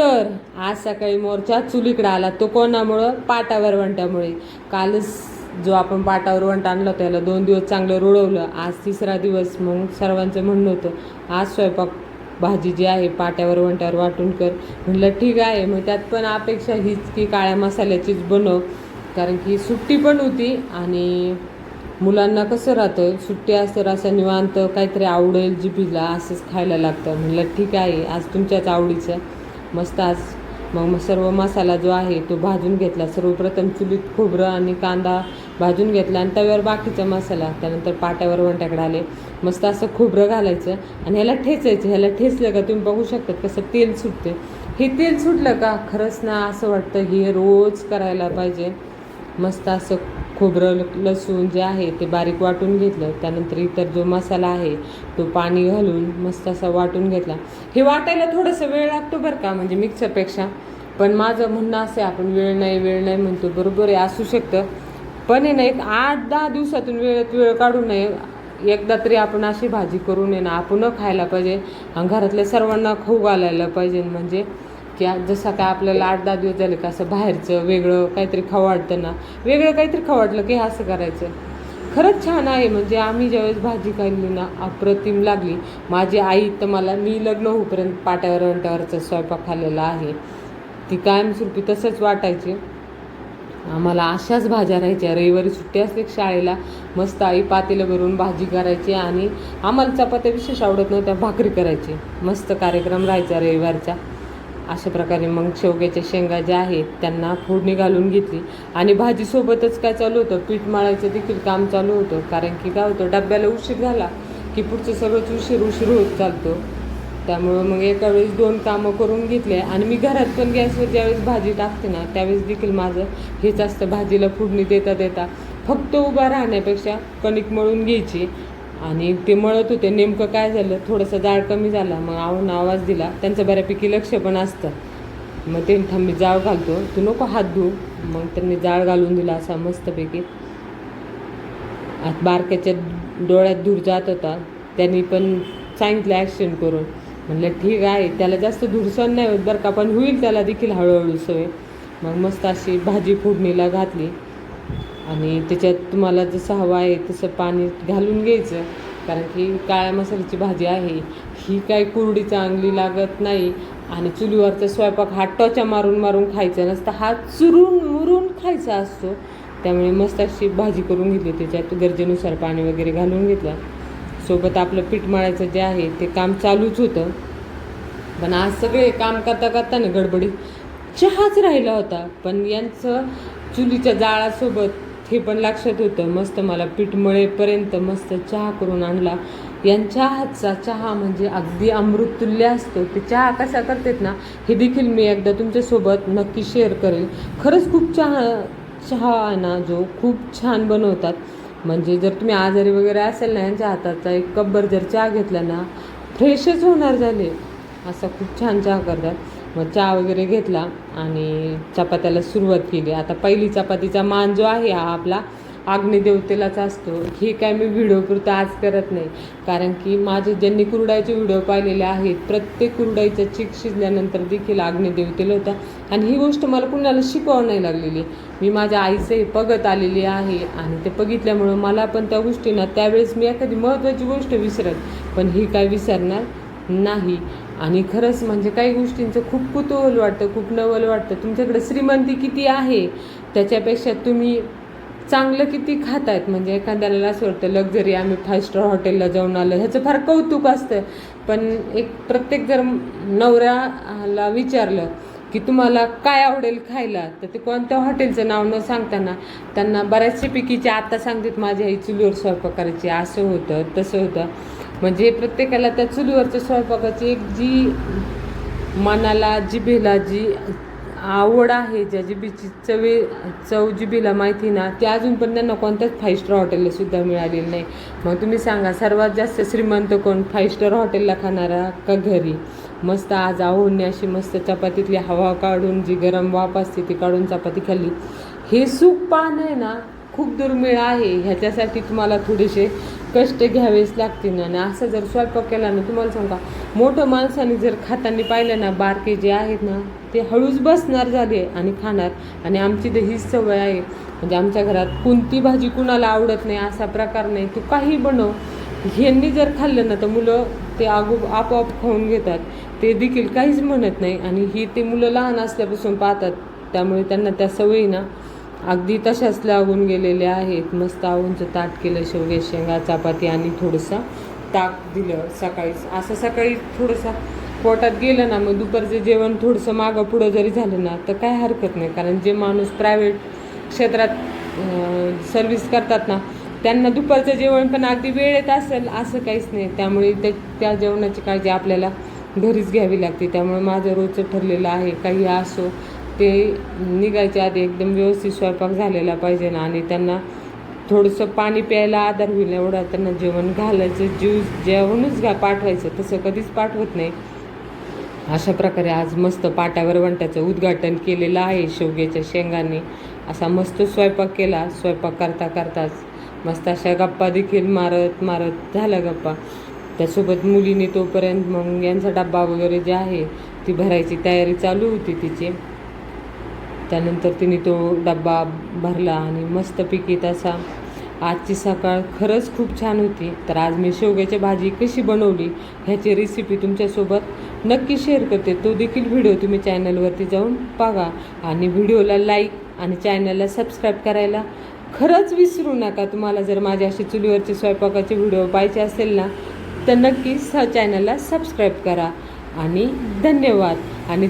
तर आज सकाळी मोर्चा चुलीकडे आला. तो कोणामुळं? पाटा वरवंट्यामुळे. कालच जो आपण पाटा वरवंट आणलं त्याला 2 दिवस चांगलं रुळवलं. आज 3रा दिवस. मग सर्वांचं म्हणणं होतं आज स्वयंपाक भाजी जी आहे पाट्या वरवंट्यावर वाटून कर. म्हटलं ठीक आहे. मग त्यात पण अपेक्षा हीच की काळ्या मसाल्याचीच बनव, कारण की सुट्टी पण होती आणि मुलांना कसं राहतं सुट्टी असतं असं निवांत काहीतरी आवडेल जिभीला असंच खायला लागतं. म्हटलं ठीक आहे आज तुमच्याच आवडीचं मस्त. आज मग सर्व मसाला जो आहे तो भाजून घेतला. सर्वप्रथम चुलीत खोबरं आणि कांदा भाजून घेतला आणि तव्यावर बाकीचा मसाला. त्यानंतर पाट्यावर वंट्याकडे आले. मस्त असं खोबरं घालायचं आणि ह्याला ठेचायचं. ह्याला ठेचलं का तुम्ही बघू शकतात कसं तेल सुटते. हे तेल सुटलं का खरंच ना असं वाटतं हे रोज करायला पाहिजे. मस्त असं खोबरं लसूण जे आहे ते बारीक वाटून घेतलं. त्यानंतर इतर जो मसाला आहे तो पाणी घालून मस्त असा वाटून घेतला. हे वाटायला थोडंसं वेळ लागतो बरं का, म्हणजे मिक्सरपेक्षा. पण माझं म्हणणं असं आहे आपण वेळ नाही म्हणतो, बरोबर आहे असू शकतं. पण आहे ना एक 8-10 दिवसातून वेळ काढून नये एकदा तरी आपण अशी भाजी करून आहे ना आपण खायला पाहिजे आणि घरातल्या सर्वांना खाऊ घालायला पाहिजे. म्हणजे की जसं काय आपल्याला 8-10 दिवस झाले का असं बाहेरचं वेगळं काहीतरी खावं वाटतं ना, वेगळं काहीतरी खावं वाटलं की असं करायचं. खरंच छान आहे. म्हणजे आम्ही ज्यावेळेस भाजी खाल्ली ना अप्रतिम लागली. माझी आई तर मी लग्न होईपर्यंत पाट्यावर वंट्यावरचा स्वयंपाक खाल्लेला आहे. ती कायमस्वरूपी तसंच वाटायची. आम्हाला अशाच भाज्या राहायच्या. रविवारी सुट्टी असली शाळेला मस्त आई पातेलं भरून भाजी करायची आणि आम्हाला चपात्या विशेष आवडत नव्हत्या, भाकरी करायची. मस्त कार्यक्रम राहायचा रविवारचा. अशा प्रकारे मग शेवग्याच्या शेंगा ज्या आहेत त्यांना फोडणी घालून घेतली आणि भाजीसोबतच काय चालू होतं पीठ मळायचं देखील काम चालू होतं. कारण की काय होतं डब्याला उशीर झाला की पुढचं सगळंच उशीर होत चालतो. त्यामुळं मग एका वेळेस 2 कामं करून घेतले. आणि मी घरात पण गॅसवर ज्यावेळेस भाजी टाकते ना त्यावेळेस देखील माझं हेच असतं, भाजीला फोडणी देता फक्त उभा राहण्यापेक्षा कणिक मळून घ्यायची. आणि ते मळत होते. नेमकं काय झालं थोडंसं जाळ कमी झाला. मग आवाज दिला. त्यांचं बऱ्यापैकी लक्ष पण असतं. मग ते मी जाळ घालतो, तू नको हात धुऊ. मग त्यांनी जाळ घालून दिला असा मस्तपैकी. बारक्याच्या डोळ्यात धूर जात होता. त्यांनी पण सांगितलं ॲक्शन करून. म्हणलं ठीक आहे. त्याला जास्त धूर सहन नाही होत बरं का, पण होईल त्याला देखील हळूहळू सवय. मग मस्त अशी भाजी फोडणीला घातली आणि त्याच्यात तुम्हाला जसं हवं आहे तसं पाणी घालून घ्यायचं. कारण की काळ्या मसाल्याची भाजी आहे ही काय कुरडी चांगली लागत नाही. आणि चुलीवरचा स्वयंपाक हा टोचा मारून खायचा नसता, हा चुरून मुरून खायचा असतो. त्यामुळे मस्त अशी भाजी करून घेतली. त्याच्यात गरजेनुसार पाणी वगैरे घालून घेतलं. सोबत आपलं पीठ मळायचं जे आहे ते काम चालूच होतं. पण आज सगळे काम करता ना गडबडीत चहाच राहिला होता. पण यांचं चुलीच्या जाळासोबत हे पण लक्षात होतं. मस्त मला पीठ मळेपर्यंत मस्त चहा करून आणला. यांच्या हातचा चहा म्हणजे अगदी अमृततुल्य असतो. ते चहा कसा करतात ना हे देखील मी एकदा तुमच्यासोबत नक्की शेअर करेल. खरंच खूप चहा ना जो खूप छान बनवतात. म्हणजे जर तुम्ही आजारी वगैरे असेल ना यांच्या हाताचा 1 कपभर जर चहा घेतला ना फ्रेशच होणार झाले. असा खूप छान चहा करतात. मग चहा वगैरे घेतला आणि चपात्याला सुरुवात केली. आता पहिली चपातीचा मान जो आहे हा आपला अग्निदेवतेलाच असतो. हे काय मी व्हिडिओपुरतं आज करत नाही, कारण की माझे ज्यांनी कुरडाईचे व्हिडिओ पाहिलेले आहेत प्रत्येक कुरडाईचा चीक शिजल्यानंतर देखील अग्निदेवतेला होता. आणि ही गोष्ट मला कुणाला शिकवावं नाही लागलेली. मी माझ्या आईचं हे बघत आलेली आहे आणि ते बघितल्यामुळं मला पण त्या गोष्टींना त्यावेळेस मी एखादी महत्त्वाची गोष्ट विसरत पण ही काय विसरणार नाही. आणि खरंच म्हणजे काही गोष्टींचं खूप कुतूहल वाटतं, खूप नवल वाटतं. तुमच्याकडे श्रीमंती किती आहे त्याच्यापेक्षा तुम्ही चांगलं किती खातायत. म्हणजे एखाद्याला असं वाटतं लक्झरी आम्ही 5 स्टार हॉटेलला जाऊन आलो ह्याचं फार कौतुक असतं. पण एक प्रत्येक जर नवऱ्याला विचारलं की तुम्हाला काय आवडेल खायला तर ते कोणत्या हॉटेलचं नाव न सांगताना त्यांना बऱ्याचशा पैकीचे आता सांगतात माझी आई चुलीवर स्वयंपाक करायची, असं होतं तसं होतं. म्हणजे प्रत्येकाला त्या चुलीवरच्या स्वयंपाकाची एक जी मनाला जिभेला जी आवड आहे, ज्या जिभेची चव जिभेला माहिती ना ते अजून पण त्यांना कोणत्याच 5 स्टार हॉटेलला सुद्धा मिळालेलं नाही. मग तुम्ही सांगा सर्वात जास्त श्रीमंत कोण, 5 स्टार हॉटेलला खाणारा का घरी? मस्त आज आहोंनी अशी मस्त चपातीतली हवा काढून जी गरम वाफ असते ती काढून चपाती खाल्ली. हे सुख पाहणं आहे ना खूप दुर्मिळ आहे. ह्याच्यासाठी तुम्हाला थोडेसे कष्ट घ्यावेच लागतील. आणि असं जर स्वयंपाक केला ना, तुम्हाला सांगा मोठं माणसाने जर खाताना पाहिलं ना, बारके जे आहेत ना ते हळूच बसणार झाले आणि खाणार. आणि आमची तर हीच सवय आहे, म्हणजे आमच्या घरात कोणती भाजी कुणाला आवडत नाही असा प्रकार नाही. तू काही बनव, ह्यांनी जर खाल्लं ना तर मुलं ते आपोआप खाऊन घेतात, ते देखील काहीच म्हणत नाही. आणि ही ते मुलं लहान असल्यापासून पाहतात, त्यामुळे त्यांना त्या सवयी ना अगदी तशाच लागून गेलेल्या आहेत. मस्त आवूंचं ताट केलं, शेवगे शेंगा चपाती आणि थोडंसं ताक दिलं सकाळीच. असं सकाळी थोडंसं पोटात गेलं ना, मग दुपारचं जेवण थोडंसं मागं पुढं जरी झालं ना तर काय हरकत नाही. कारण जे माणूस प्रायव्हेट क्षेत्रात सर्व्हिस करतात ना, त्यांना दुपारचं जेवण पण अगदी वेळेत असेल असं काहीच नाही. त्यामुळे त्या जेवणाची काळजी आपल्याला घरीच घ्यावी लागते. त्यामुळे माझं रोजचं ठरलेलं आहे, काही असो ते निघायच्या आधी एकदम व्यवस्थित स्वयंपाक झालेला पाहिजे ना, आणि त्यांना थोडंसं पाणी प्यायला आधार होईल एवढा त्यांना जेवण घालायचं. जेवणच पाठवायचं, तसं कधीच पाठवत नाही. अशा प्रकारे आज मस्त पाटावर वंट्याचं उद्घाटन केलेलं आहे शेवग्याच्या शेंगांनी. असा मस्त स्वयंपाक केला. स्वयंपाक करता करताच मस्त अशा गप्पा देखील मारत मारत झाल्या गप्पा. त्यासोबत मुलीने तोपर्यंत मग यांचा डब्बा वगैरे जे आहे ती भरायची तयारी चालू होती तिची. त्यानंतर तिने तो डब्बा भरला आणि मस्तपैकी तसा आजची सकाळ खरंच खूप छान होती. तर आज मी शेवग्याची भाजी कशी बनवली ह्याची रेसिपी तुमच्यासोबत नक्की शेअर करते. तो देखील व्हिडिओ तुम्ही चॅनलवरती जाऊन बघा. आणि व्हिडिओला लाईक आणि चॅनलला सबस्क्राईब करायला खरंच विसरू नका. तुम्हाला जर माझ्या अशी चुलीवरचे स्वयंपाकाचे व्हिडिओ पाहिजे असेल ना तर नक्कीच चॅनलला सबस्क्राईब करा. आणि धन्यवाद. आणि